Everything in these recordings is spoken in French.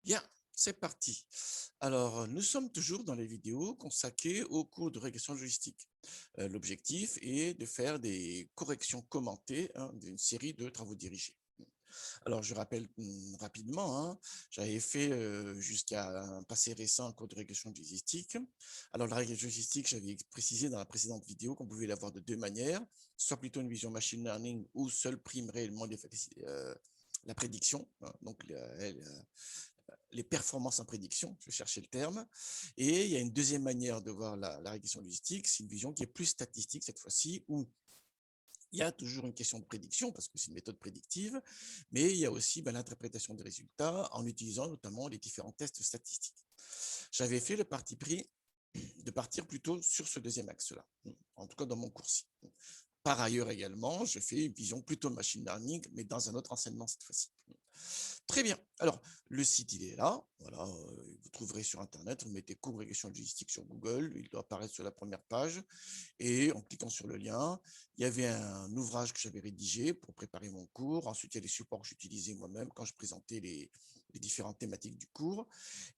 Bien, c'est parti. Alors, nous sommes toujours dans les vidéos consacrées au cours de régression logistique. L'objectif est de faire des corrections commentées d'une série de travaux dirigés. Alors, je rappelle rapidement, j'avais fait jusqu'à un passé récent un cours de régression logistique. Alors, la régression logistique, j'avais précisé dans la précédente vidéo qu'on pouvait l'avoir de deux manières, soit plutôt une vision machine learning où seul prime réellement la prédiction, donc les performances en prédiction, je cherchais le terme. Et il y a une deuxième manière de voir la régression logistique, c'est une vision qui est plus statistique cette fois-ci, où il y a toujours une question de prédiction, parce que c'est une méthode prédictive, mais il y a aussi l'interprétation des résultats en utilisant notamment les différents tests statistiques. J'avais fait le parti pris de partir plutôt sur ce deuxième axe-là, en tout cas dans mon cours-ci. Par ailleurs également, je fais une vision plutôt machine learning, mais dans un autre enseignement cette fois-ci. Très bien. Alors, le site, il est là. Voilà, vous trouverez sur Internet, vous mettez cours régression logistique sur Google, il doit apparaître sur la première page. Et en cliquant sur le lien, il y avait un ouvrage que j'avais rédigé pour préparer mon cours. Ensuite, il y a les supports que j'utilisais moi-même quand je présentais les différentes thématiques du cours.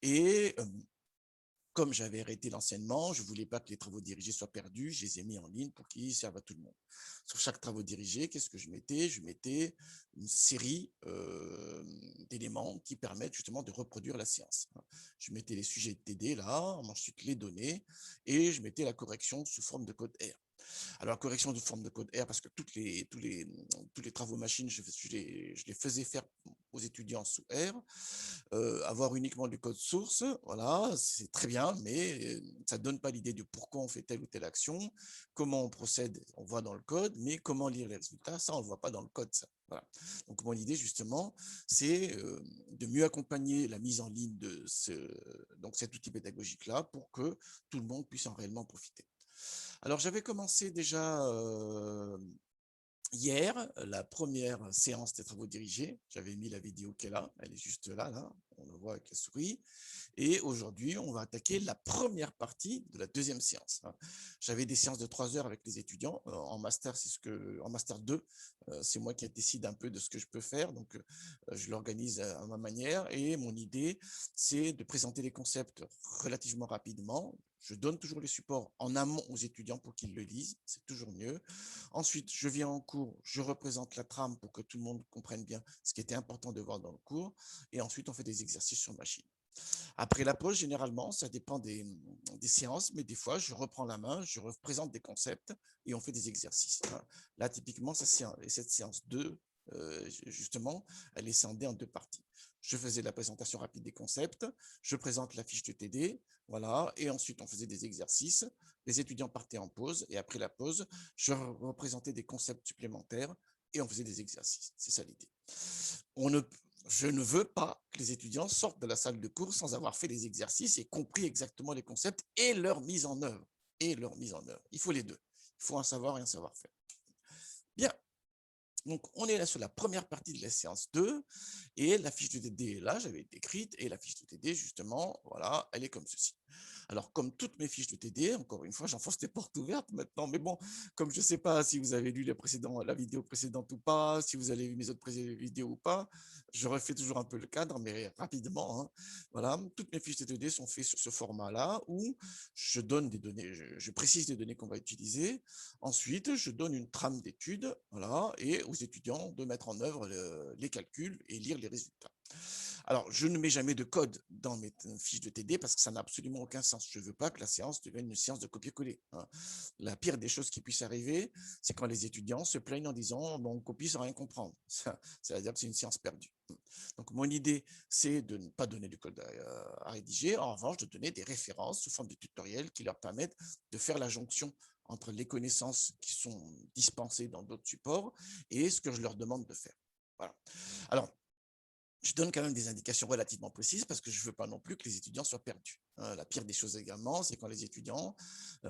Et comme j'avais arrêté l'enseignement, je ne voulais pas que les travaux dirigés soient perdus, je les ai mis en ligne pour qu'ils servent à tout le monde. Sur chaque travaux dirigé, qu'est-ce que je mettais? Je mettais une série d'éléments qui permettent justement de reproduire la séance. Je mettais les sujets de TD là, ensuite les données, et je mettais la correction sous forme de code R. Alors, correction de forme de code R, parce que tous les travaux machines, je les faisais faire aux étudiants sous R. Avoir uniquement du code source, voilà, c'est très bien, mais ça ne donne pas l'idée de pourquoi on fait telle ou telle action, comment on procède, on voit dans le code, mais comment lire les résultats, ça, on ne le voit pas dans le code. Ça. Voilà. Donc, mon idée, justement, c'est de mieux accompagner la mise en ligne de cet outil pédagogique-là pour que tout le monde puisse en réellement profiter. Alors, j'avais commencé déjà hier, la première séance des travaux dirigés. J'avais mis la vidéo qui est là, elle est juste là, on le voit avec la souris. Et aujourd'hui, on va attaquer la première partie de la deuxième séance. J'avais des séances de 3 heures avec les étudiants. En master, en master 2, c'est moi qui décide un peu de ce que je peux faire. Donc, je l'organise à ma manière. Et mon idée, c'est de présenter les concepts relativement rapidement. Je donne toujours les supports en amont aux étudiants pour qu'ils le lisent. C'est toujours mieux. Ensuite, je viens en cours, je représente la trame pour que tout le monde comprenne bien ce qui était important de voir dans le cours. Et ensuite, on fait des exercices sur machine. Après la pause, généralement, ça dépend des séances, mais des fois, je reprends la main, je représente des concepts et on fait des exercices. Là, typiquement, cette séance 2, justement, elle est scindée en deux parties. Je faisais la présentation rapide des concepts, je présente la fiche de TD, voilà, et ensuite on faisait des exercices, les étudiants partaient en pause, et après la pause, je représentais des concepts supplémentaires et on faisait des exercices. C'est ça l'idée. Je ne veux pas que les étudiants sortent de la salle de cours sans avoir fait les exercices et compris exactement les concepts et leur mise en œuvre. Il faut les deux. Il faut un savoir et un savoir-faire. Bien. Donc, on est là sur la première partie de la séance 2 et la fiche de TD est là, j'avais écrite, et la fiche de TD, justement, voilà, elle est comme ceci. Alors, comme toutes mes fiches de TD, encore une fois, j'enfonce des portes ouvertes maintenant, mais bon, comme je ne sais pas si vous avez lu la vidéo précédente ou pas, si vous avez vu mes autres vidéos ou pas, je refais toujours un peu le cadre, mais rapidement. Voilà, toutes mes fiches de TD sont faites sur ce format-là, où je donne des données, je précise les données qu'on va utiliser. Ensuite, je donne une trame d'études, voilà, et aux étudiants de mettre en œuvre les calculs et lire les résultats. Alors, je ne mets jamais de code dans mes fiches de TD parce que ça n'a absolument aucun sens. Je ne veux pas que la séance devienne une séance de copier-coller. La pire des choses qui puissent arriver, c'est quand les étudiants se plaignent en disant bon, on copie sans rien comprendre. Ça veut dire que c'est une séance perdue. Donc, mon idée, c'est de ne pas donner de code à rédiger. En revanche, de donner des références sous forme de tutoriels qui leur permettent de faire la jonction entre les connaissances qui sont dispensées dans d'autres supports et ce que je leur demande de faire. Voilà. Alors, je donne quand même des indications relativement précises parce que je ne veux pas non plus que les étudiants soient perdus. La pire des choses également, c'est quand les étudiants,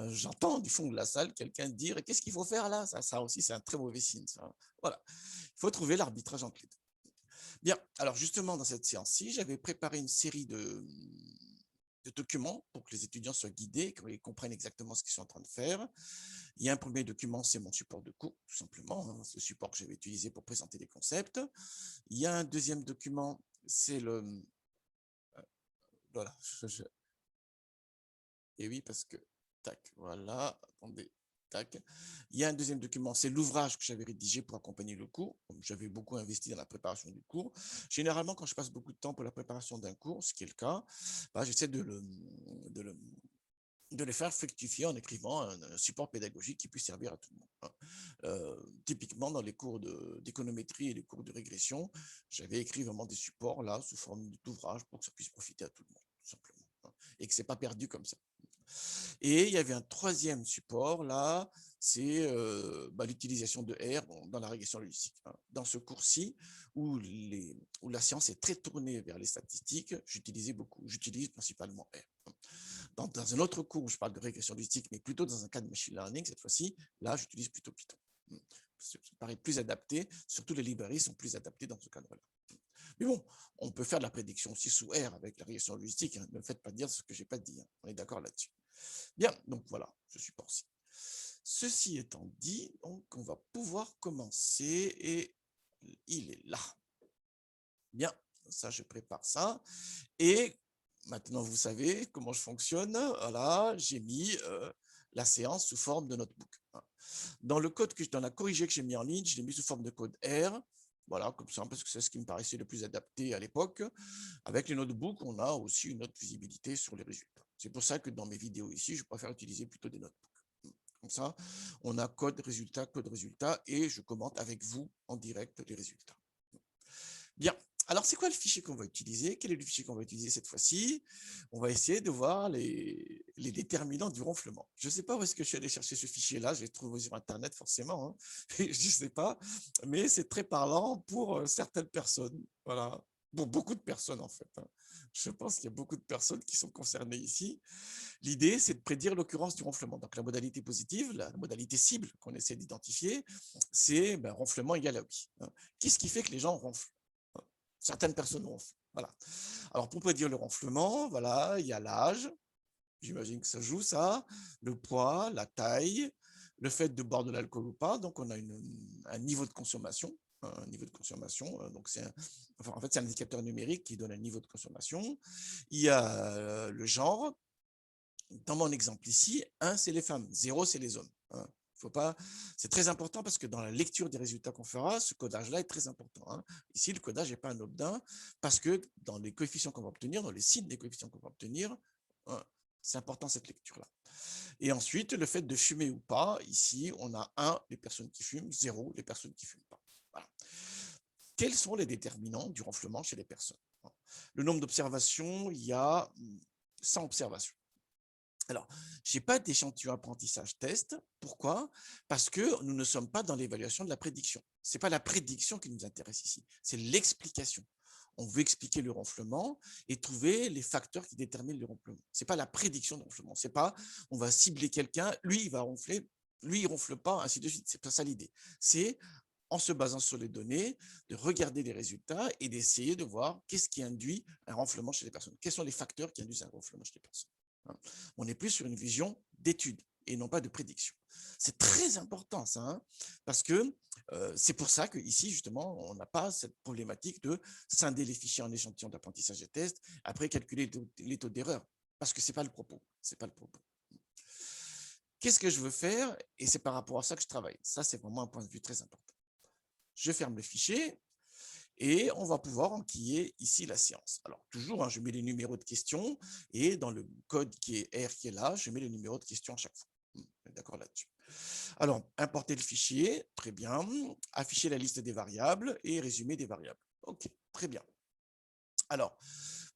j'entends du fond de la salle quelqu'un dire « qu'est-ce qu'il faut faire là ?» Ça aussi, c'est un très mauvais signe. Ça. Voilà. Il faut trouver l'arbitrage entre les deux. Bien, alors justement, dans cette séance-ci, j'avais préparé une série de documents pour que les étudiants soient guidés, qu'ils comprennent exactement ce qu'ils sont en train de faire. Il y a un premier document, c'est mon support de cours, tout simplement, ce support que j'avais utilisé pour présenter les concepts. Il y a un deuxième document, c'est voilà. Et oui, parce que, tac, voilà, attendez, tac. Il y a un deuxième document, c'est l'ouvrage que j'avais rédigé pour accompagner le cours. J'avais beaucoup investi dans la préparation du cours. Généralement, quand je passe beaucoup de temps pour la préparation d'un cours, ce qui est le cas, bah, j'essaie de le, de les faire fructifier en écrivant un support pédagogique qui puisse servir à tout le monde. Typiquement, dans les cours d'économétrie et les cours de régression, j'avais écrit vraiment des supports là sous forme d'ouvrage pour que ça puisse profiter à tout le monde, tout simplement. Et que ce n'est pas perdu comme ça. Et il y avait un troisième support, là, c'est l'utilisation de R dans la régression logistique. Dans ce cours-ci, où la science est très tournée vers les statistiques, j'utilise principalement R. Dans un autre cours où je parle de régression logistique, mais plutôt dans un cas de machine learning, cette fois-ci, là, j'utilise plutôt Python. Ça paraît plus adapté, surtout les librairies sont plus adaptées dans ce cadre-là. Mais bon, on peut faire de la prédiction aussi sous R avec la régression logistique. Ne me faites pas dire ce que je n'ai pas dit. On est d'accord là-dessus. Bien, donc voilà, je suis pensé. Ceci étant dit, donc on va pouvoir commencer et il est là. Bien, ça je prépare ça. Et maintenant vous savez comment je fonctionne. Voilà, j'ai mis la séance sous forme de notebook. Dans le code dans la corrigée que j'ai mis en ligne, je l'ai mis sous forme de code R. Voilà, comme ça, parce que c'est ce qui me paraissait le plus adapté à l'époque. Avec les notebooks, on a aussi une autre visibilité sur les résultats. C'est pour ça que dans mes vidéos ici, je préfère utiliser plutôt des notebooks. Comme ça, on a code résultat, et je commente avec vous en direct les résultats. Bien. Alors, c'est quoi le fichier qu'on va utiliser? Quel est le fichier qu'on va utiliser cette fois-ci? On va essayer de voir les déterminants du ronflement. Je ne sais pas où est-ce que je suis allé chercher ce fichier-là. Je l'ai trouvé sur Internet, forcément. Hein. Je ne sais pas. Mais c'est très parlant pour certaines personnes. Voilà. Pour beaucoup de personnes, en fait. Hein. Je pense qu'il y a beaucoup de personnes qui sont concernées ici. L'idée, c'est de prédire l'occurrence du ronflement. Donc, la modalité positive, la modalité cible qu'on essaie d'identifier, c'est ronflement égale à oui. Hein. Qu'est-ce qui fait que les gens ronflent? Certaines personnes ronflent. Voilà. Alors, pour prédire le ronflement, voilà, il y a l'âge, j'imagine que ça joue ça, le poids, la taille, le fait de boire de l'alcool ou pas. Donc, on a un niveau de consommation. Un niveau de consommation. Donc, c'est un indicateur numérique qui donne un niveau de consommation. Il y a le genre. Dans mon exemple ici, 1, c'est les femmes, 0, c'est les hommes. Hein. Faut pas... C'est très important parce que dans la lecture des résultats qu'on fera, ce codage-là est très important. Hein. Ici, le codage n'est pas anodin parce que dans les coefficients qu'on va obtenir, dans les signes des coefficients qu'on va obtenir, hein, c'est important cette lecture-là. Et ensuite, le fait de fumer ou pas, ici, on a 1, les personnes qui fument, 0, les personnes qui ne fument pas. Voilà. Quels sont les déterminants du ronflement chez les personnes? Le nombre d'observations, il y a 100 observations. Alors, je n'ai pas d'échantillon apprentissage test. Pourquoi? Parce que nous ne sommes pas dans l'évaluation de la prédiction. Ce n'est pas la prédiction qui nous intéresse ici, c'est l'explication. On veut expliquer le ronflement et trouver les facteurs qui déterminent le ronflement. Ce n'est pas la prédiction de ronflement. Ce n'est pas on va cibler quelqu'un, lui il va ronfler, lui il ne ronfle pas, ainsi de suite. Ce n'est pas ça l'idée. C'est en se basant sur les données, de regarder les résultats et d'essayer de voir qu'est-ce qui induit un ronflement chez les personnes. Quels sont les facteurs qui induisent un ronflement chez les personnes. On est plus sur une vision d'étude et non pas de prédiction. C'est très important ça, hein, parce que c'est pour ça qu'ici, justement, on n'a pas cette problématique de scinder les fichiers en échantillons d'apprentissage et tests, après calculer les taux d'erreur, parce que ce n'est pas le propos. C'est pas le propos. Qu'est-ce que je veux faire? Et c'est par rapport à ça que je travaille. Ça, c'est vraiment un point de vue très important. Je ferme le fichier, et on va pouvoir enquiller ici la séance. Alors, toujours, hein, je mets les numéros de questions et dans le code qui est R qui est là, je mets les numéros de questions à chaque fois. D'accord là-dessus. Alors, importer le fichier, très bien. Afficher la liste des variables et résumer des variables. OK, très bien. Alors,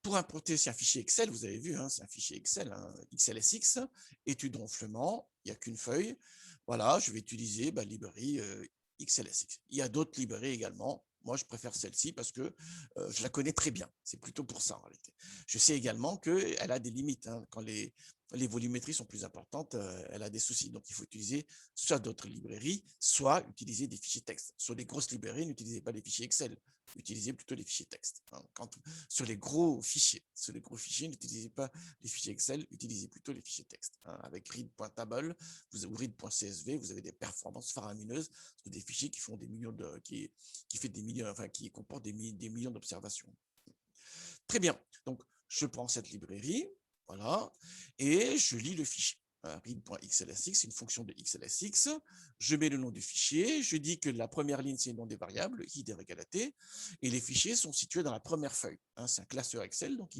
pour importer, c'est un fichier Excel, vous avez vu, hein, c'est un fichier Excel, hein, XLSX, étude ronflement, il n'y a qu'une feuille. Voilà, je vais utiliser librairie XLSX. Il y a d'autres librairies également. Moi, je préfère celle-ci parce que je la connais très bien. C'est plutôt pour ça, en réalité. Je sais également qu'elle a des limites. Hein. Quand les volumétries sont plus importantes, elle a des soucis. Donc, il faut utiliser soit d'autres librairies, soit utiliser des fichiers texte. Sur les grosses librairies, n'utilisez pas les fichiers Excel. Utilisez plutôt les fichiers texte. Hein. Sur les gros fichiers, n'utilisez pas les fichiers Excel, utilisez plutôt les fichiers texte. Hein. Avec read.table ou read.csv, vous avez des performances faramineuses sur des fichiers qui font des millions de, qui comportent des millions d'observations. Très bien. Donc, je prends cette librairie, voilà, et je lis le fichier. Read.xlsx, c'est une fonction de xlsx. Je mets le nom du fichier, je dis que la première ligne, c'est le nom des variables, id égale à t, et les fichiers sont situés dans la première feuille. C'est un classeur Excel, donc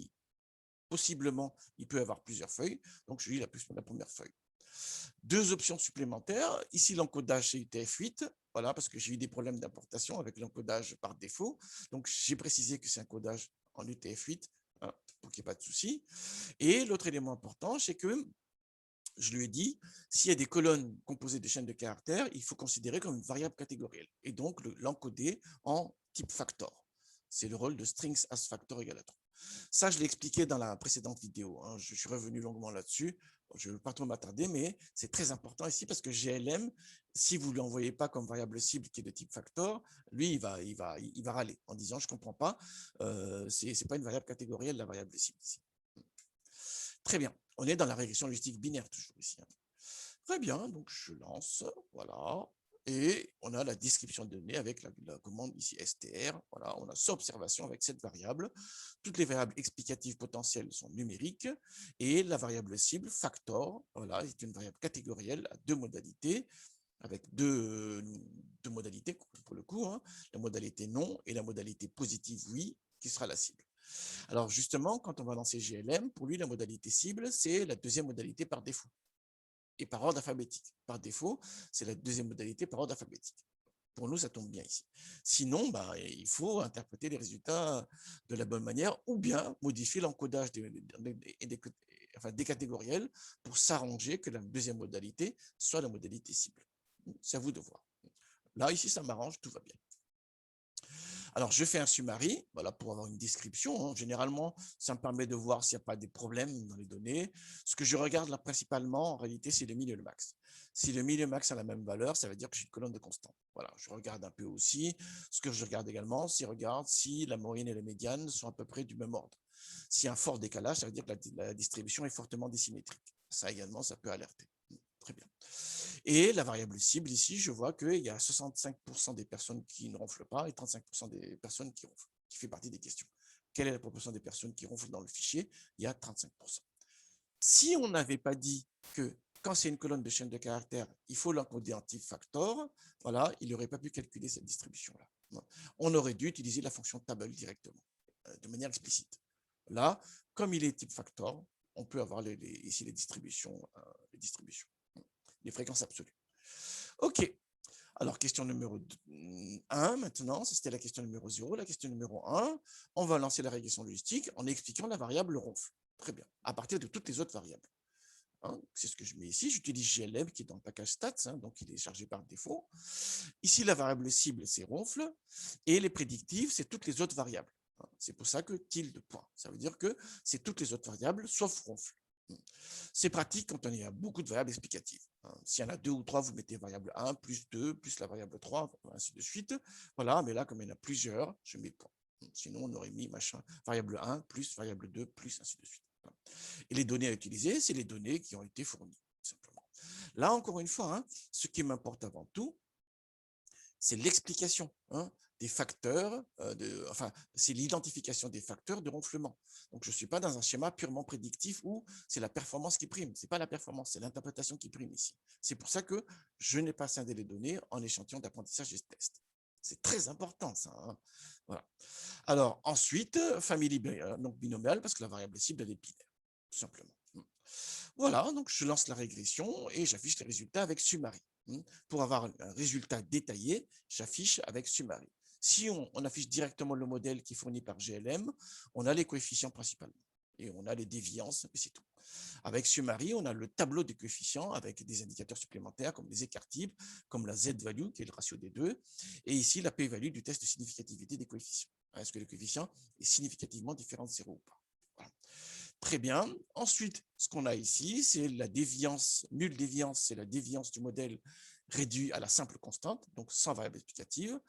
possiblement, il peut avoir plusieurs feuilles, donc je lis la première feuille. Deux options supplémentaires, ici l'encodage c'est UTF-8, voilà, parce que j'ai eu des problèmes d'importation avec l'encodage par défaut, donc j'ai précisé que c'est un codage en UTF-8, hein, pour qu'il n'y ait pas de souci. Et l'autre élément important, c'est que je lui ai dit, s'il y a des colonnes composées de chaînes de caractères, il faut considérer comme une variable catégorielle, et donc l'encoder en type factor. C'est le rôle de strings as factor égale à 3. Ça, je l'ai expliqué dans la précédente vidéo. Je suis revenu longuement là-dessus. Je ne veux pas trop m'attarder, mais c'est très important ici parce que GLM, si vous ne lui envoyez pas comme variable cible qui est de type factor, lui, il va râler en disant « je ne comprends pas, ce n'est pas une variable catégorielle, la variable cible ici ». Très bien. On est dans la régression logistique binaire toujours ici. Très bien, donc je lance, voilà. Et on a la description de données avec la commande ici str. Voilà, on a cette observation avec cette variable. Toutes les variables explicatives potentielles sont numériques. Et la variable cible, factor, voilà, c'est une variable catégorielle à deux modalités, avec deux modalités pour le coup, la modalité non et la modalité positive oui, qui sera la cible. Alors justement, quand on va lancer GLM, pour lui, la modalité cible, c'est la deuxième modalité par défaut et par ordre alphabétique. Par défaut, c'est la deuxième modalité par ordre alphabétique. Pour nous, ça tombe bien ici. Sinon, il faut interpréter les résultats de la bonne manière ou bien modifier l'encodage des catégoriels pour s'arranger que la deuxième modalité soit la modalité cible. C'est à vous de voir. Là, ici, ça m'arrange, tout va bien. Alors, je fais un summary, voilà, pour avoir une description. Généralement, ça me permet de voir s'il n'y a pas des problèmes dans les données. Ce que je regarde là principalement, en réalité, c'est le min et le max. Si le min et le max a la même valeur, ça veut dire que j'ai une colonne de constante. Voilà, je regarde un peu aussi. Ce que je regarde également, c'est si la moyenne et la médiane sont à peu près du même ordre. S'il y a un fort décalage, ça veut dire que la distribution est fortement désymétrique. Ça également, ça peut alerter. Très bien. Et la variable cible, ici, je vois qu'il y a 65% des personnes qui ne ronflent pas et 35% des personnes qui ronflent, qui fait partie des questions. Quelle est la proportion des personnes qui ronflent dans le fichier? Il y a 35%. Si on n'avait pas dit que quand c'est une colonne de chaîne de caractères, il faut l'encoder en type factor, voilà, il n'aurait pas pu calculer cette distribution-là. On aurait dû utiliser la fonction table directement, de manière explicite. Là, comme il est type factor, on peut avoir ici les distributions, les fréquences absolues. OK. Alors, question numéro 1 maintenant, c'était la question numéro 0. La question numéro 1, on va lancer la régression logistique en expliquant la variable ronfle. Très bien, à partir de toutes les autres variables. C'est ce que je mets ici. J'utilise GLM qui est dans le package stats, donc il est chargé par défaut. Ici, la variable cible, c'est ronfle. Et les prédictives, c'est toutes les autres variables. C'est pour ça que tilde point. Ça veut dire que c'est toutes les autres variables sauf ronfle. C'est pratique quand il y a beaucoup de variables explicatives. S'il y en a 2 ou 3, vous mettez variable 1, plus 2, plus la variable 3, ainsi de suite. Voilà, mais là, comme il y en a plusieurs, je mets point. Sinon, on aurait mis machin, variable 1, plus variable 2, plus ainsi de suite. Et les données à utiliser, c'est les données qui ont été fournies, simplement. Là, encore une fois, ce qui m'importe avant tout, c'est l'explication des facteurs, c'est l'identification des facteurs de ronflement. Donc, je ne suis pas dans un schéma purement prédictif où c'est la performance qui prime. Ce n'est pas la performance, c'est l'interprétation qui prime ici. C'est pour ça que je n'ai pas scindé les données en échantillons d'apprentissage et de test. C'est très important, ça. Voilà. Alors, ensuite, famille donc binomiale, parce que la variable cible, elle est binaire, tout simplement. Voilà, donc je lance la régression et j'affiche les résultats avec summary. Pour avoir un résultat détaillé, j'affiche avec summary. Si on affiche directement le modèle qui est fourni par GLM, on a les coefficients principalement et on a les déviances, et c'est tout. Avec summary, on a le tableau des coefficients avec des indicateurs supplémentaires comme les écarts types, comme la z-value qui est le ratio des deux, et ici la p-value du test de significativité des coefficients. Est-ce que le coefficient est significativement différent de 0 ou pas? Voilà. Très bien. Ensuite, ce qu'on a ici, c'est la déviance, nulle déviance, c'est la déviance du modèle réduit à la simple constante, donc sans variable explicative.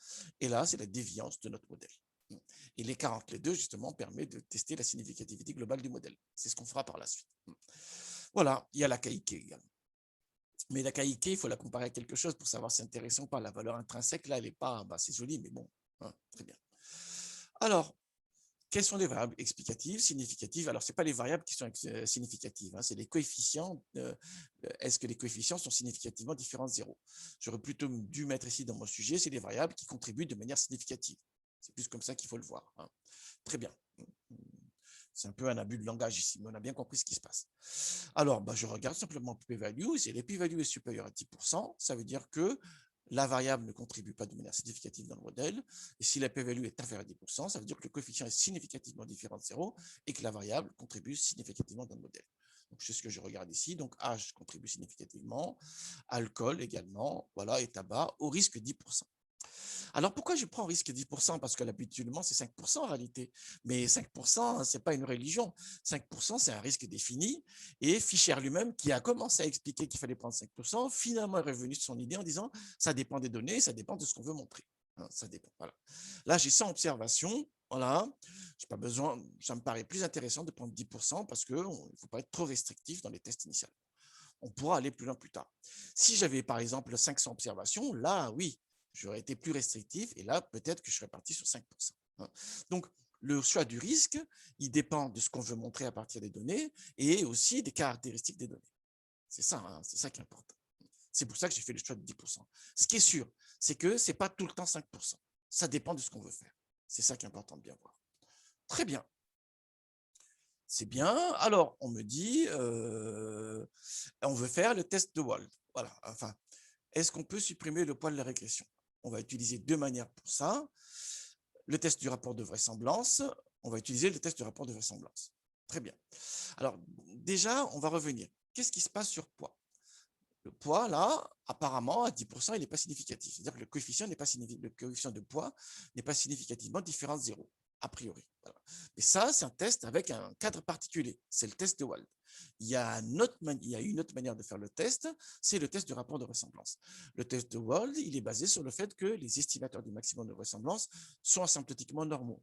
Et là, c'est la déviance de notre modèle. Et l'écart entre les deux, justement, permet de tester la significativité globale du modèle. C'est ce qu'on fera par la suite. Voilà, il y a la KIK également. Mais la KIK, il faut la comparer à quelque chose pour savoir si c'est intéressant ou pas. La valeur intrinsèque, là, elle n'est pas, c'est joli, mais bon, très bien. Alors, quelles sont les variables explicatives, significatives? Alors, ce n'est pas les variables qui sont significatives, hein, c'est les coefficients. Est-ce que les coefficients sont significativement différents de 0? J'aurais plutôt dû mettre ici dans mon sujet, c'est les variables qui contribuent de manière significative. C'est plus comme ça qu'il faut le voir, hein. Très bien. C'est un peu un abus de langage ici, mais on a bien compris ce qui se passe. Alors, je regarde simplement p-value. Si le p-value est supérieur à 10%, ça veut dire que la variable ne contribue pas de manière significative dans le modèle. Et si la p-value est inférieure à 10%, ça veut dire que le coefficient est significativement différent de 0 et que la variable contribue significativement dans le modèle. Donc, c'est ce que je regarde ici. Donc, H contribue significativement, alcool également, voilà, et tabac au risque 10%. Alors, pourquoi je prends risque 10%? Parce que habituellement, c'est 5% en réalité. Mais 5%, ce n'est pas une religion. 5%, c'est un risque défini. Et Fischer lui-même, qui a commencé à expliquer qu'il fallait prendre 5%, finalement est revenu sur son idée en disant « ça dépend des données, ça dépend de ce qu'on veut montrer ». Ça dépend. Voilà. Là, j'ai 100 observations. Voilà. J'ai pas besoin, ça me paraît plus intéressant de prendre 10% parce qu'il ne faut pas être trop restrictif dans les tests initiaux. On pourra aller plus loin plus tard. Si j'avais par exemple 500 observations, là, oui, j'aurais été plus restrictif et là, peut-être que je serais parti sur 5%. Donc, le choix du risque, il dépend de ce qu'on veut montrer à partir des données et aussi des caractéristiques des données. C'est ça, hein, c'est ça qui est important. C'est pour ça que j'ai fait le choix de 10%. Ce qui est sûr, c'est que ce n'est pas tout le temps 5%. Ça dépend de ce qu'on veut faire. C'est ça qui est important de bien voir. Très bien. C'est bien. Alors, on me dit, on veut faire le test de Wald. Voilà. Enfin, est-ce qu'on peut supprimer le poids de la régression? On va utiliser deux manières pour ça. Le test du rapport de vraisemblance. On va utiliser le test du rapport de vraisemblance. Très bien. Alors, déjà, on va revenir. Qu'est-ce qui se passe sur poids? Le poids, là, apparemment, à 10%, il n'est pas significatif. C'est-à-dire que le coefficient de poids n'est pas significativement différent de 0, a priori. Voilà. Mais ça, c'est un test avec un cadre particulier. C'est le test de Wald. Il y a une autre manière de faire le test, c'est le test du rapport de vraisemblance. Le test de Wald, il est basé sur le fait que les estimateurs du maximum de vraisemblance sont asymptotiquement normaux.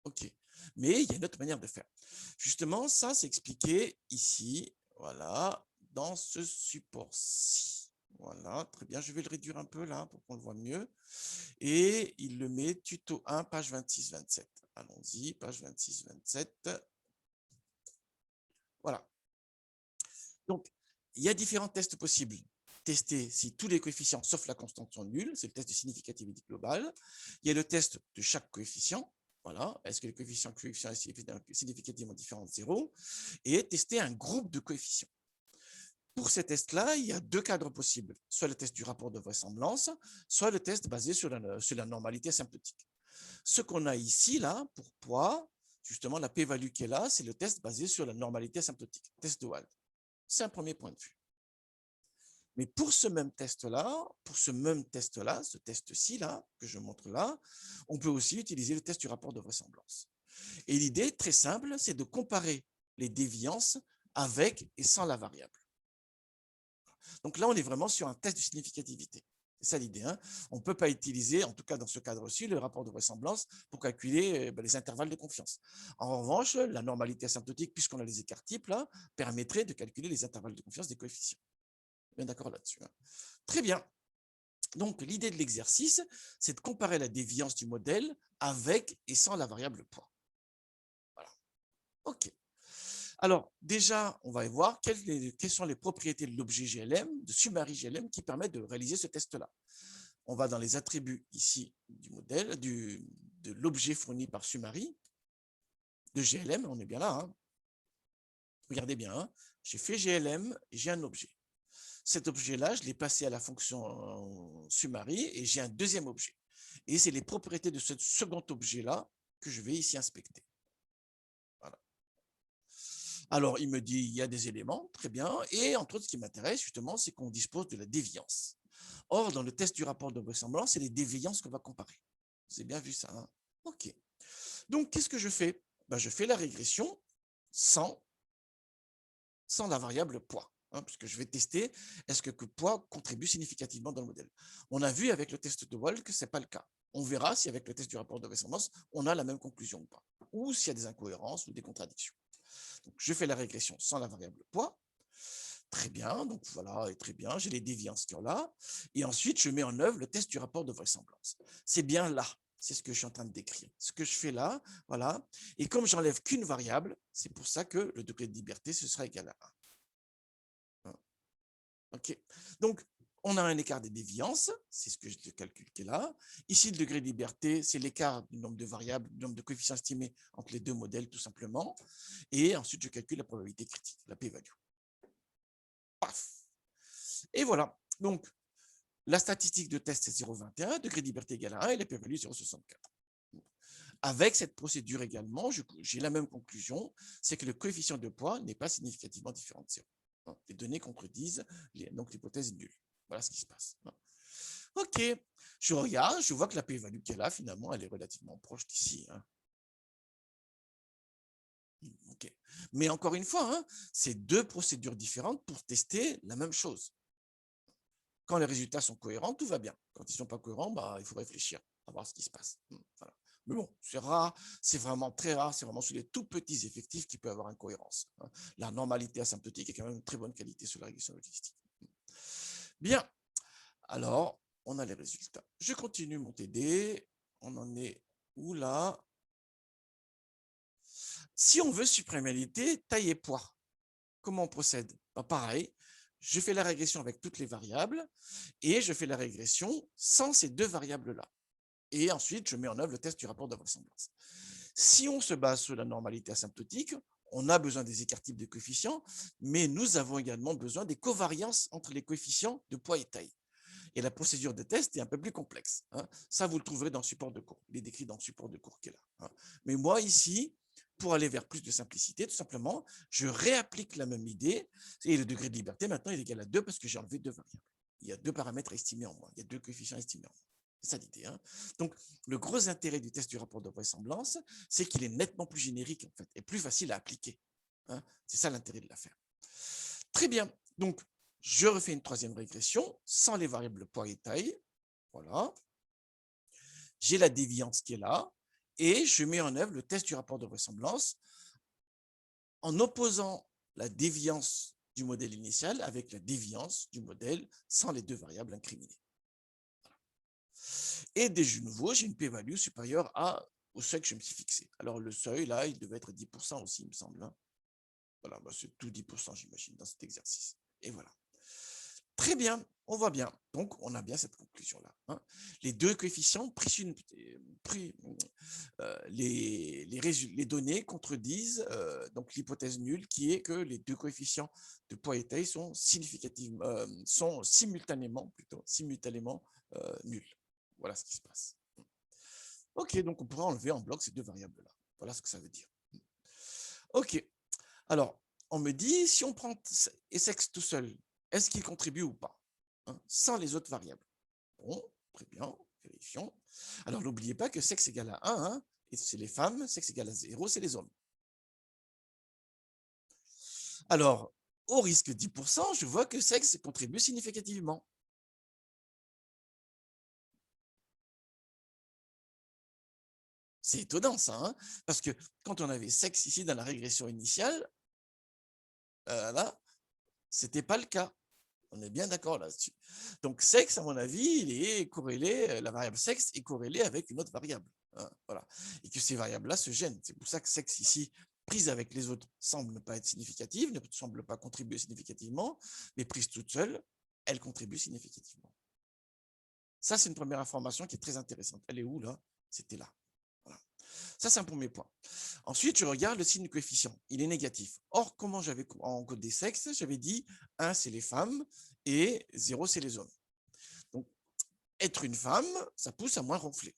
OK. Mais il y a une autre manière de faire. Justement, ça, c'est expliqué ici, voilà, dans ce support-ci. Voilà, très bien. Je vais le réduire un peu là pour qu'on le voit mieux. Et il le met tuto 1, page 26-27. Allons-y, page 26-27. Voilà. Donc, il y a différents tests possibles. Tester si tous les coefficients, sauf la constante, sont nuls. C'est le test de significativité globale. Il y a le test de chaque coefficient. Voilà. Est-ce que le coefficient est significativement différent de 0? Et tester un groupe de coefficients. Pour ces tests-là, il y a deux cadres possibles. Soit le test du rapport de vraisemblance, soit le test basé sur la normalité asymptotique. Ce qu'on a ici, là, pour poids, justement, la p-value qui est là, c'est le test basé sur la normalité asymptotique, test de Wald. C'est un premier point de vue. Mais pour ce même test-là, ce test-ci, là, que je montre là, on peut aussi utiliser le test du rapport de vraisemblance. Et l'idée, très simple, c'est de comparer les déviances avec et sans la variable. Donc là, on est vraiment sur un test de significativité. C'est ça l'idée. Hein. On ne peut pas utiliser, en tout cas dans ce cadre-ci, le rapport de vraisemblance pour calculer les intervalles de confiance. En revanche, la normalité asymptotique, puisqu'on a les écarts types, là, permettrait de calculer les intervalles de confiance des coefficients. Bien d'accord là-dessus. Hein. Très bien. Donc, l'idée de l'exercice, c'est de comparer la déviance du modèle avec et sans la variable poids. Voilà. OK. Alors, déjà, on va voir quelles sont les propriétés de l'objet GLM, de Summary GLM, qui permettent de réaliser ce test-là. On va dans les attributs ici du modèle, de l'objet fourni par Summary, de GLM, on est bien là. Hein. Regardez bien, hein. J'ai fait GLM et j'ai un objet. Cet objet-là, je l'ai passé à la fonction Summary et j'ai un deuxième objet. Et c'est les propriétés de ce second objet-là que je vais ici inspecter. Voilà. Alors, il me dit, il y a des éléments, très bien. Et entre autres, ce qui m'intéresse, justement, c'est qu'on dispose de la déviance. Or, dans le test du rapport de vraisemblance, c'est les déviances qu'on va comparer. Vous avez bien vu ça, hein? OK. Donc, qu'est-ce que je fais? Je fais la régression sans la variable poids. Puisque je vais tester, est-ce que poids contribue significativement dans le modèle. On a vu avec le test de Wald que ce n'est pas le cas. On verra si avec le test du rapport de vraisemblance, on a la même conclusion ou pas, ou s'il y a des incohérences ou des contradictions. Donc, je fais la régression sans la variable poids. Très bien, donc voilà, et très bien, j'ai les déviances qui sont là. Et ensuite, je mets en œuvre le test du rapport de vraisemblance. C'est bien là c'est ce que je suis en train de décrire. Ce que je fais là, voilà. Et comme j'enlève qu'une variable, c'est pour ça que le degré de liberté, ce sera égal à 1. OK. Donc, on a un écart des déviances, c'est ce que je calcule qui est là. Ici, le degré de liberté, c'est l'écart du nombre de variables, du nombre de coefficients estimés entre les deux modèles, tout simplement. Et ensuite, je calcule la probabilité critique, la p-value. Paf. Et voilà. Donc, la statistique de test, c'est 0,21, degré de liberté égal à 1 et la p-value 0,64. Avec cette procédure également, j'ai la même conclusion, c'est que le coefficient de poids n'est pas significativement différent de 0. Les données contredisent donc l'hypothèse est nulle. Voilà ce qui se passe. OK, je regarde, je vois que la p-value qu'elle a, finalement, elle est relativement proche d'ici. OK. Mais encore une fois, c'est deux procédures différentes pour tester la même chose. Quand les résultats sont cohérents, tout va bien. Quand ils ne sont pas cohérents, il faut réfléchir à voir ce qui se passe. Voilà. Mais bon, c'est rare, c'est vraiment très rare, c'est vraiment sur les tout petits effectifs qui peut avoir incohérence. La normalité asymptotique est quand même une très bonne qualité sur la régression logistique. Bien, alors, on a les résultats. Je continue mon TD. On en est où là? Si on veut suprémalité, taille et poids, comment on procède? Pareil, je fais la régression avec toutes les variables et je fais la régression sans ces deux variables-là. Et ensuite, je mets en œuvre le test du rapport de vraisemblance. Si on se base sur la normalité asymptotique, on a besoin des écarts types de coefficients, mais nous avons également besoin des covariances entre les coefficients de poids et taille. Et la procédure de test est un peu plus complexe. Ça, vous le trouverez dans le support de cours. Il est décrit dans le support de cours qui est là. Mais moi, ici, pour aller vers plus de simplicité, tout simplement, je réapplique la même idée. Et le degré de liberté, maintenant, il est égal à 2 parce que j'ai enlevé deux variables. Il y a deux paramètres estimés en moins. Il y a deux coefficients estimés en moins. C'est ça l'idée. Donc, le gros intérêt du test du rapport de vraisemblance, c'est qu'il est nettement plus générique, en fait, et plus facile à appliquer. C'est ça l'intérêt de l'affaire. Très bien. Donc, je refais une troisième régression sans les variables poids et taille. Voilà. J'ai la déviance qui est là et je mets en œuvre le test du rapport de vraisemblance en opposant la déviance du modèle initial avec la déviance du modèle sans les deux variables incriminées. Voilà. Et de nouveau, j'ai une p-value supérieure au seuil que je me suis fixé. Alors, le seuil, là, il devait être 10% aussi, il me semble. Voilà, c'est tout 10%, j'imagine, dans cet exercice. Et voilà. Très bien, on voit bien. Donc, on a bien cette conclusion-là. Les deux coefficients, les données contredisent donc l'hypothèse nulle qui est que les deux coefficients de poids et taille sont simultanément nuls. Voilà ce qui se passe. OK, donc on pourrait enlever en bloc ces deux variables-là. Voilà ce que ça veut dire. OK, alors, on me dit, si on prend sexe tout seul, est-ce qu'il contribue ou pas, sans les autres variables? Bon, très bien, vérifions. Alors, n'oubliez pas que sexe égale à 1, et c'est les femmes, sexe égale à 0, c'est les hommes. Alors, au risque 10%, je vois que sexe contribue significativement. C'est étonnant ça, parce que quand on avait sexe ici dans la régression initiale, là, ce n'était pas le cas. On est bien d'accord là-dessus. Donc, sexe, à mon avis, il est corrélé, la variable sexe est corrélée avec une autre variable. Voilà. Et que ces variables-là se gênent. C'est pour ça que sexe ici, prise avec les autres, semble ne pas être significative, ne semble pas contribuer significativement, mais prise toute seule, elle contribue significativement. Ça, c'est une première information qui est très intéressante. Elle est où là? C'était là. Voilà. Ça, c'est un premier point. Ensuite, je regarde le signe coefficient. Il est négatif. Or, comment j'avais encodé sexe? J'avais dit 1, c'est les femmes et 0, c'est les hommes. Donc, être une femme, ça pousse à moins ronfler.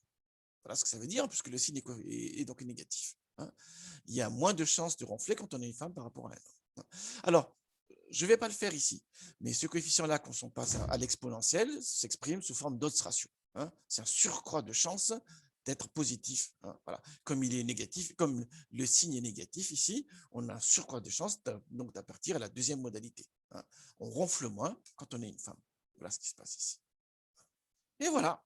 Voilà ce que ça veut dire, puisque le signe est donc négatif. Il y a moins de chances de ronfler quand on est une femme par rapport à un homme. Alors, je ne vais pas le faire ici, mais ce coefficient-là, quand on passe à l'exponentielle, s'exprime sous forme d'odds ratio. C'est un surcroît de chance d'être positif. Voilà. Comme il est négatif, comme le signe est négatif ici, on a un surcroît de chance donc d'à partir à la deuxième modalité. On ronfle moins quand on est une femme. Voilà ce qui se passe ici. Et voilà.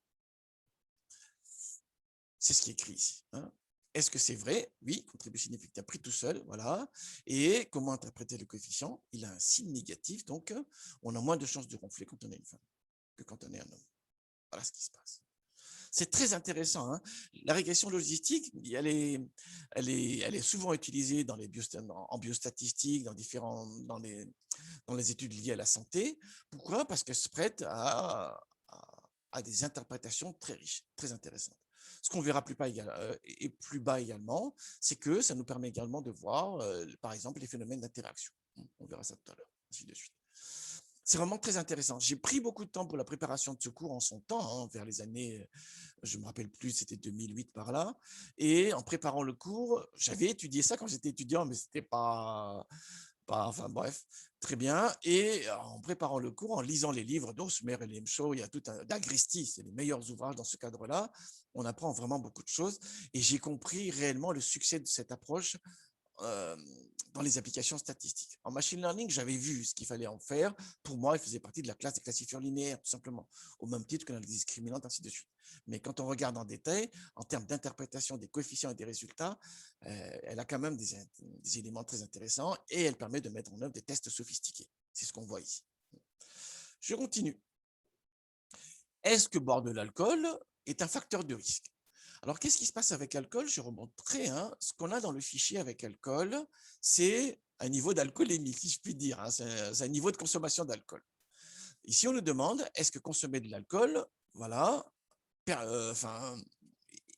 C'est ce qui est écrit ici. Est-ce que c'est vrai? Oui, contribution significative pris tout seul, voilà. Et comment interpréter le coefficient? Il a un signe négatif, donc on a moins de chances de ronfler quand on est une femme que quand on est un homme. Voilà ce qui se passe. C'est très intéressant, hein. La régression logistique, elle est souvent utilisée dans en biostatistique, dans les études liées à la santé. Pourquoi? Parce qu'elle se prête à des interprétations très riches, très intéressantes. Ce qu'on verra et plus bas également, c'est que ça nous permet également de voir, par exemple, les phénomènes d'interaction. On verra ça tout à l'heure, ainsi de suite. C'est vraiment très intéressant. J'ai pris beaucoup de temps pour la préparation de ce cours en son temps, hein, vers les années, je me rappelle plus, c'était 2008 par là. Et en préparant le cours, j'avais étudié ça quand j'étais étudiant, mais c'était enfin bref, très bien. Et en préparant le cours, en lisant les livres d'Osmer et Lemcho, il y a tout un d'Agristi, c'est les meilleurs ouvrages dans ce cadre-là. On apprend vraiment beaucoup de choses. Et j'ai compris réellement le succès de cette approche euh, dans les applications statistiques. En machine learning, j'avais vu ce qu'il fallait en faire. Pour moi, il faisait partie de la classe des classifieurs linéaires, tout simplement, au même titre que l'analyse discriminante, ainsi de suite. Mais quand on regarde en détail, en termes d'interprétation des coefficients et des résultats, elle a quand même des éléments très intéressants et elle permet de mettre en œuvre des tests sophistiqués. C'est ce qu'on voit ici. Je continue. Est-ce que boire de l'alcool est un facteur de risque? Alors, qu'est-ce qui se passe avec l'alcool? Je remonterai. Hein. Ce qu'on a dans le fichier avec alcool, c'est un niveau d'alcoolémie, si je puis dire. Hein. C'est un niveau de consommation d'alcool. Ici, on nous demande, est-ce que consommer de l'alcool, voilà,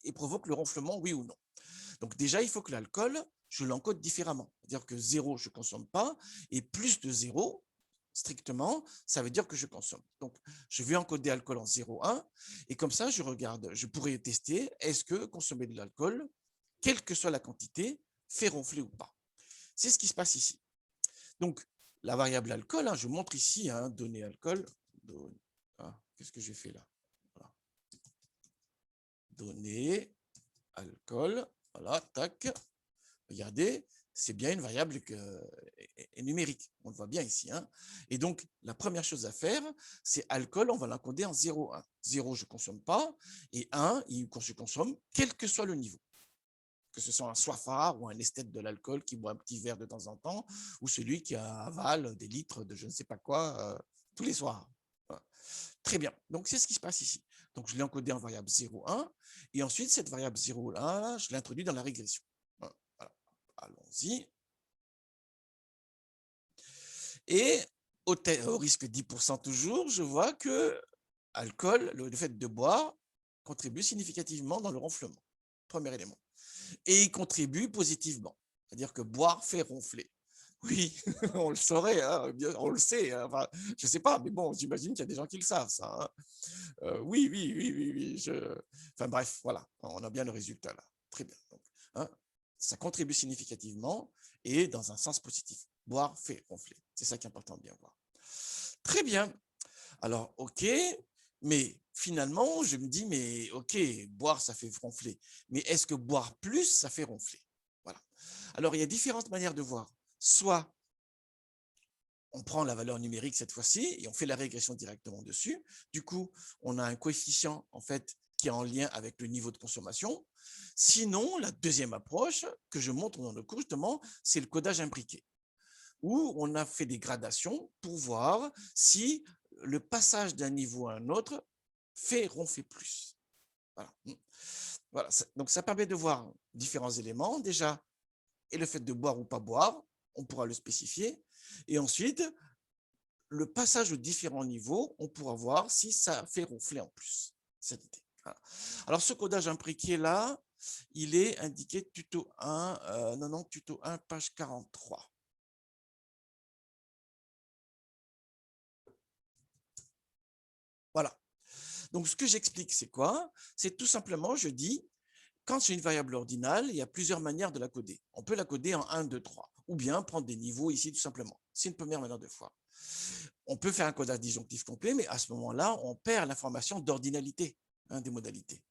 et provoque le ronflement, oui ou non? Donc déjà, il faut que l'alcool, je l'encode différemment. C'est-à-dire que 0, je ne consomme pas, et plus de 0, strictement, ça veut dire que je consomme. Donc, je vais encoder alcool en 0,1, et comme ça, je pourrais tester, est-ce que consommer de l'alcool, quelle que soit la quantité, fait ronfler ou pas. C'est ce qui se passe ici. Donc, la variable alcool, hein, je montre ici, hein, données alcool, qu'est-ce que j'ai fait là? Voilà. Données alcool, voilà, tac. Regardez, c'est bien une variable numérique. On le voit bien ici. Hein. Et donc, la première chose à faire, c'est alcool, on va l'encoder en 0,1. 0, je ne consomme pas. Et 1, je consomme, quel que soit le niveau. Que ce soit un soifard ou un esthète de l'alcool qui boit un petit verre de temps en temps, ou celui qui avale des litres de je ne sais pas quoi tous les soirs. Voilà. Très bien. Donc, c'est ce qui se passe ici. Donc, je l'ai encodé en variable 0,1. Et ensuite, cette variable 0,1, je l'introduis dans la régression. Voilà. Allons-y. Et au risque 10% toujours, je vois que alcool, le fait de boire, contribue significativement dans le ronflement. Premier élément. Et il contribue positivement. C'est-à-dire que boire fait ronfler. Oui, on le saurait, hein, on le sait. Hein, enfin, je ne sais pas, mais bon, j'imagine qu'il y a des gens qui le savent, ça. Hein. Oui, oui, oui, oui, oui. Enfin bref, voilà, on a bien le résultat là. Très bien. Donc, hein, ça contribue significativement et dans un sens positif. Boire fait ronfler. C'est ça qui est important de bien voir. Très bien. Alors, ok, mais finalement, je me dis, mais ok, boire, ça fait ronfler. Mais est-ce que boire plus, ça fait ronfler? Voilà. Alors, il y a différentes manières de voir. Soit on prend la valeur numérique cette fois-ci et on fait la régression directement dessus. Du coup, on a un coefficient en fait qui est en lien avec le niveau de consommation. Sinon, la deuxième approche que je montre dans le cours justement, c'est le codage imbriqué, où on a fait des gradations pour voir si le passage d'un niveau à un autre fait ronfler plus. Voilà. Voilà. Donc, ça permet de voir différents éléments. Déjà, et le fait de boire ou pas boire, on pourra le spécifier. Et ensuite, le passage aux différents niveaux, on pourra voir si ça fait ronfler en plus. Cette idée. Voilà. Alors, ce codage imbriqué là, il est indiqué tuto 1, non, tuto 1, page 43. Voilà. Donc, ce que j'explique, c'est quoi? C'est tout simplement, je dis, quand c'est une variable ordinale, il y a plusieurs manières de la coder. On peut la coder en 1, 2, 3, ou bien prendre des niveaux ici, tout simplement. C'est une première manière de voir. On peut faire un codage disjonctif complet, mais à ce moment-là, on perd l'information d'ordinalité des modalités.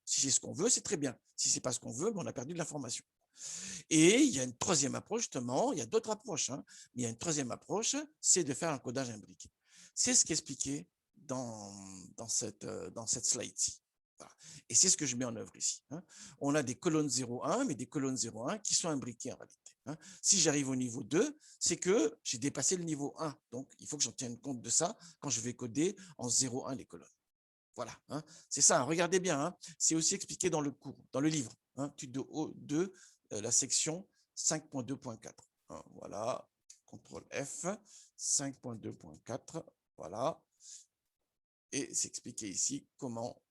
Si c'est ce qu'on veut, c'est très bien. Si ce n'est pas ce qu'on veut, on a perdu de l'information. Et il y a une troisième approche, justement, il y a d'autres approches, mais il y a une troisième approche, c'est de faire un codage imbriqué. C'est ce qui est expliqué dans cette slide-ci. Voilà. Et c'est ce que je mets en œuvre ici. On a des colonnes 0,1, mais des colonnes 0,1 qui sont imbriquées en réalité. Si j'arrive au niveau 2, c'est que j'ai dépassé le niveau 1. Donc, il faut que j'en tienne compte de ça quand je vais coder en 0,1 les colonnes. Voilà, hein. C'est ça, hein, regardez bien, hein, c'est aussi expliqué dans le cours, dans le livre, hein, étude de la section 5.2.4. Hein, voilà, CTRL F, 5.2.4, voilà. Et c'est expliqué ici comment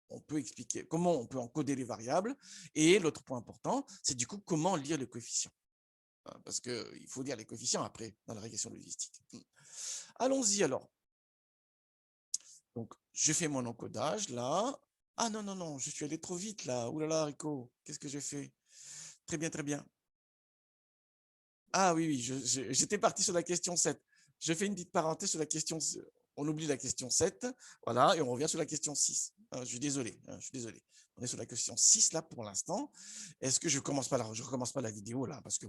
on peut expliquer, comment on peut encoder les variables. Et l'autre point important, c'est du coup comment lire les coefficients. Hein, parce qu'il faut lire les coefficients après dans la régression logistique. Allons-y alors. Donc, je fais mon encodage là. Ah non, non, non, je suis allé trop vite là. Ouh là là, Rico, qu'est-ce que j'ai fait? Très bien, très bien. Ah oui, oui, j'étais parti sur la question 7. Je fais une petite parenthèse sur la question. On oublie la question 7. Voilà, et on revient sur la question 6. Je suis désolé, je suis désolé. On est sur la question 6 là pour l'instant. Est-ce que je recommence pas la vidéo là parce que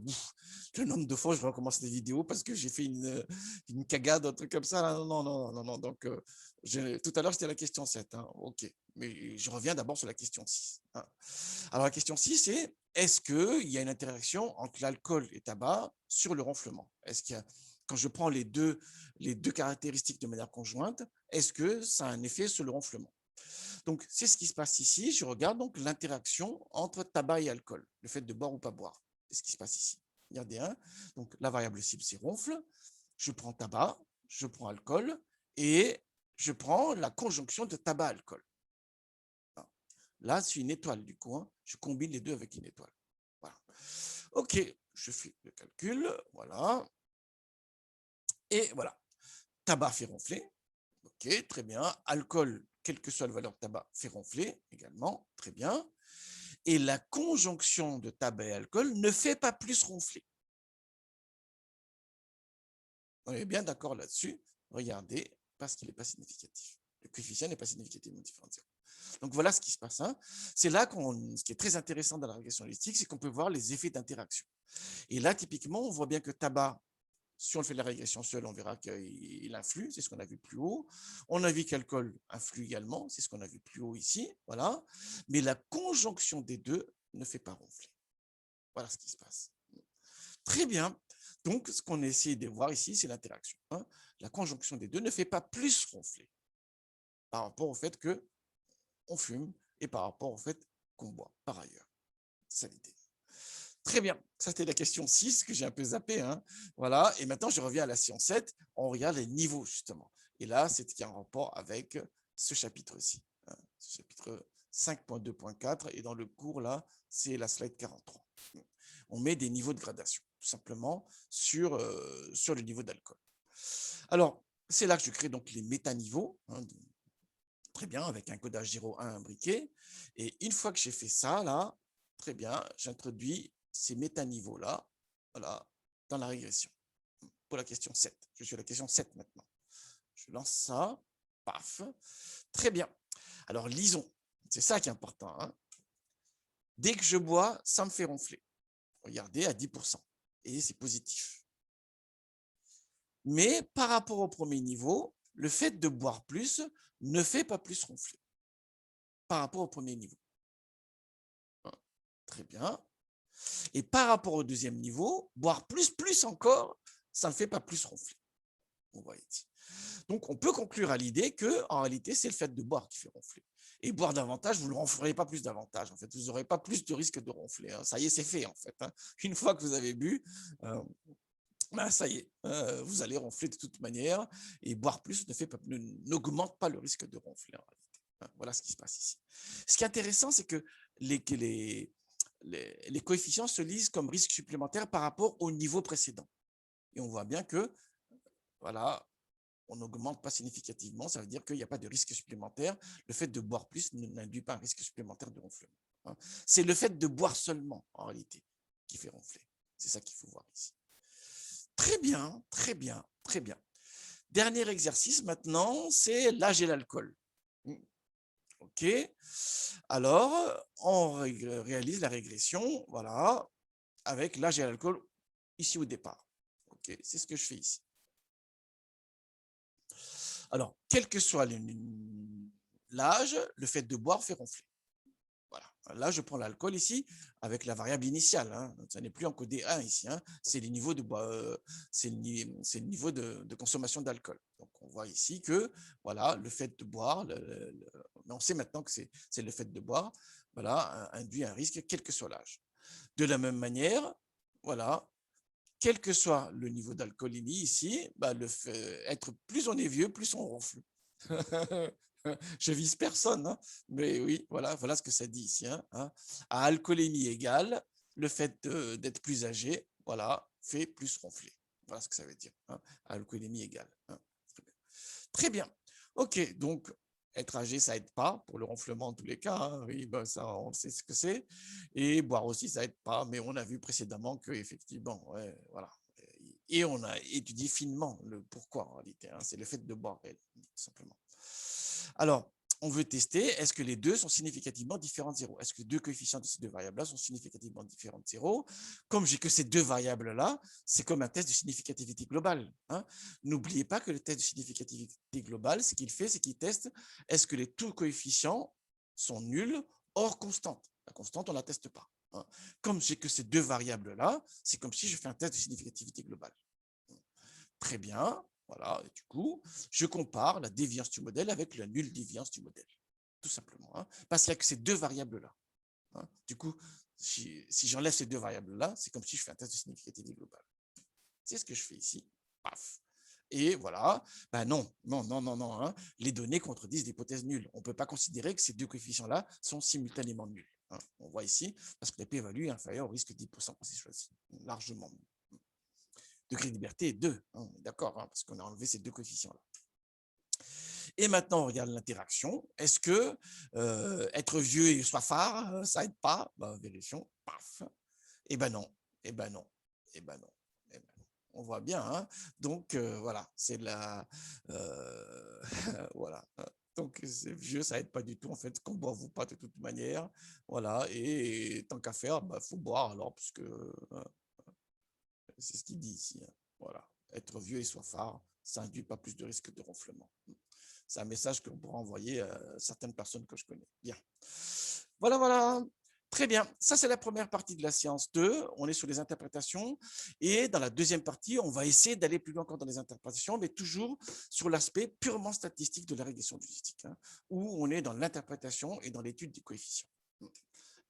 le nombre de fois je recommence les vidéos parce que j'ai fait une cagade, un truc comme ça. Là. Non, non, non, non, non. Donc, tout à l'heure, c'était la question 7. Hein. OK. Mais je reviens d'abord sur la question 6. Hein. Alors, la question 6, c'est est-ce qu'il y a une interaction entre l'alcool et tabac sur le ronflement? Est-ce qu'il y a, quand je prends les deux caractéristiques de manière conjointe, est-ce que ça a un effet sur le ronflement? Donc, c'est ce qui se passe ici. Je regarde donc l'interaction entre tabac et alcool, le fait de boire ou pas boire. C'est ce qui se passe ici. Regardez, hein. Donc, la variable cible, c'est ronfle. Je prends tabac, je prends alcool et je prends la conjonction de tabac-alcool. Là, c'est une étoile du coup. Hein. Je combine les deux avec une étoile. Voilà. OK, je fais le calcul. Voilà. Et voilà. Tabac fait ronfler. OK, très bien. Alcool, quelle que soit la valeur de tabac, fait ronfler également. Très bien. Et la conjonction de tabac et alcool ne fait pas plus ronfler. On est bien d'accord là-dessus. Regardez, parce qu'il n'est pas significatif. Le coefficient n'est pas significativement différentiel. Donc voilà ce qui se passe. Hein. C'est là ce qui est très intéressant dans la régression logistique, c'est qu'on peut voir les effets d'interaction. Et là, typiquement, on voit bien que tabac, si on fait la régression seule, on verra qu'il influe, c'est ce qu'on a vu plus haut. On a vu qu'alcool influe également, c'est ce qu'on a vu plus haut ici. Voilà. Mais la conjonction des deux ne fait pas ronfler. Voilà ce qui se passe. Très bien. Donc, ce qu'on essaie de voir ici, c'est l'interaction. Hein. La conjonction des deux ne fait pas plus ronfler par rapport au fait qu'on fume et par rapport au fait qu'on boit par ailleurs. C'est l'idée. Très bien, ça c'était la question 6 que j'ai un peu zappé. Hein. Voilà, et maintenant je reviens à la science 7, on regarde les niveaux justement. Et là, c'est ce qui a un rapport avec ce chapitre-ci, hein, ce chapitre 5.2.4, et dans le cours là, c'est la slide 43. On met des niveaux de gradation, tout simplement, sur le niveau d'alcool. Alors, c'est là que je crée donc les métaniveaux, hein, très bien, avec un codage 0,1 imbriqué. Et une fois que j'ai fait ça, là, très bien, j'introduis ces métaniveaux-là, voilà, dans la régression. Pour la question 7. Je suis à la question 7 maintenant. Je lance ça, paf. Très bien. Alors, lisons. C'est ça qui est important. Hein. Dès que je bois, ça me fait ronfler. Regardez, à 10%. Et c'est positif. Mais par rapport au premier niveau, le fait de boire plus ne fait pas plus ronfler. Par rapport au premier niveau. Très bien. Et par rapport au deuxième niveau, boire plus encore, ça ne fait pas plus ronfler. On voit ici. Donc, on peut conclure à l'idée que, en réalité, c'est le fait de boire qui fait ronfler. Et boire davantage, vous ne le ronflerez pas plus davantage. En fait, vous n'aurez pas plus de risque de ronfler. Hein. Ça y est, c'est fait, en fait. Hein. Une fois que vous avez bu, ben, ça y est, vous allez ronfler de toute manière. Et boire plus n'augmente pas le risque de ronfler, en réalité. Hein. Voilà ce qui se passe ici. Ce qui est intéressant, c'est que les coefficients se lisent comme risque supplémentaire par rapport au niveau précédent. Et on voit bien que, voilà, on n'augmente pas significativement, ça veut dire qu'il n'y a pas de risque supplémentaire. Le fait de boire plus n'induit pas un risque supplémentaire de ronflement. C'est le fait de boire seulement, en réalité, qui fait ronfler. C'est ça qu'il faut voir ici. Très bien, très bien, très bien. Dernier exercice maintenant, c'est l'âge et l'alcool. OK. Alors, on réalise la régression, voilà, avec l'âge et l'alcool ici au départ. OK, c'est ce que je fais ici. Alors, quel que soit l'âge, le fait de boire fait ronfler. Voilà. Là, je prends l'alcool ici avec la variable initiale. Donc, ça n'est plus encodé 1 ici. C'est le niveau de c'est le niveau de consommation d'alcool. Donc, on voit ici que voilà, le fait de boire, mais on sait maintenant que c'est le fait de boire, voilà, induit un risque, quel que soit l'âge. De la même manière, voilà, quel que soit le niveau d'alcoolémie ici, bah, plus on est vieux, plus on ronfle. Je vise personne, mais oui, voilà ce que ça dit ici. À alcoolémie égale, le fait d'être plus âgé, voilà, fait plus ronfler. Voilà ce que ça veut dire. À alcoolémie égale. Très bien. Ok, donc être âgé, ça aide pas pour le ronflement en tous les cas. Oui, ben, ça, on sait ce que c'est. Et boire aussi, ça aide pas. Mais on a vu précédemment que effectivement, ouais, voilà. Et on a étudié finement le pourquoi en réalité. C'est le fait de boire, tout simplement. Alors, on veut tester, est-ce que les deux sont significativement différents de 0? Est-ce que les deux coefficients de ces deux variables-là sont significativement différents de 0? Comme j'ai que ces deux variables-là, c'est comme un test de significativité globale. N'oubliez pas que le test de significativité globale, ce qu'il fait, c'est qu'il teste est-ce que les tous coefficients sont nuls hors constante. La constante, on ne la teste pas. Comme j'ai que ces deux variables-là, c'est comme si je fais un test de significativité globale. Très bien. Voilà, et du coup, je compare la déviance du modèle avec la nulle déviance du modèle, tout simplement, parce qu'il n'y a que ces deux variables-là. Du coup, si j'enlève ces deux variables-là, c'est comme si je fais un test de significativité globale. C'est ce que je fais ici. Paf. Et voilà, ben non, les données contredisent l'hypothèse nulle. On ne peut pas considérer que ces deux coefficients-là sont simultanément nuls. On voit ici, parce que la p-value est inférieure au risque de 10% qu'on s'est choisi, largement. Degré de liberté est 2, d'accord, parce qu'on a enlevé ces deux coefficients-là. Et maintenant, on regarde l'interaction. Est-ce que être vieux et soifard, ça aide pas? Vérifions. Paf. Eh ben non. Eh ben non. Eh ben non. Eh ben non. On voit bien. Donc, voilà. C'est la... voilà. Donc, c'est vieux, ça aide pas du tout. En fait, qu'on boive ou pas de toute manière. Voilà. Et tant qu'à faire, faut boire alors, parce que c'est ce qu'il dit ici. Voilà. Être vieux et soifard, ça induit pas plus de risque de ronflement. C'est un message qu'on pourra envoyer à certaines personnes que je connais. Bien. Voilà. Très bien. Ça, c'est la première partie de la séance 2. On est sur les interprétations. Et dans la deuxième partie, on va essayer d'aller plus loin encore dans les interprétations, mais toujours sur l'aspect purement statistique de la régression statistique, où on est dans l'interprétation et dans l'étude des coefficients.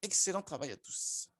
Excellent travail à tous.